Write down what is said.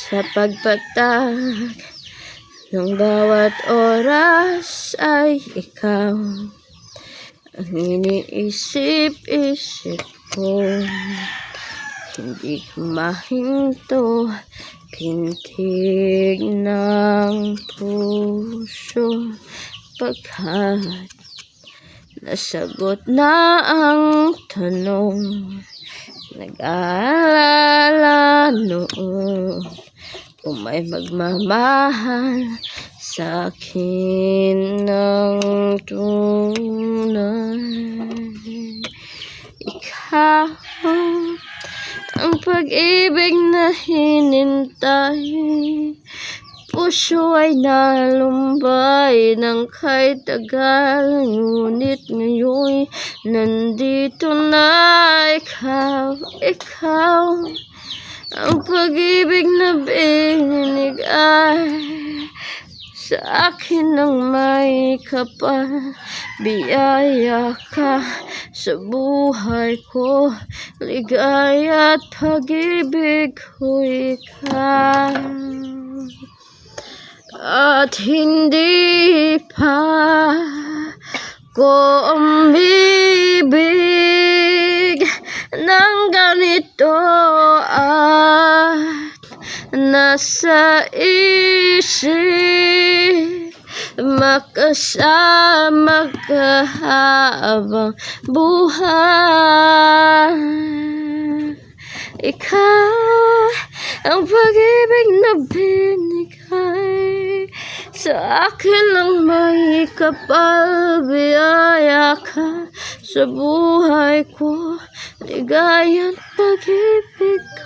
Sa pagpatag ng bawat oras ay ikaw ang iniisip-isip ko. Hindi ka mahinto, pintig ng puso, pagkat nasagot na ang tanong. Nag-aalala noon kung may magmamahal sa akin ng tunay. Ikaw ang pag-ibig na hinintay. Puso ay nalumbay ng kahit tagal, ngunit ngayon nandito na ikaw. Ikaw ang pag-ibig na binigay sa akin ng may kapal. Biyaya ka sa buhay ko, ligaya at pag-ibig ko ikaw. At hindi pa ko umibig ng ganito, at nasa isip makasama ka habang buhay. Ikaw ang pag-ibig na binigay sa akin ng may kapal. Biyaya ka sa buhay ko, ligaya at pag-ibig ko.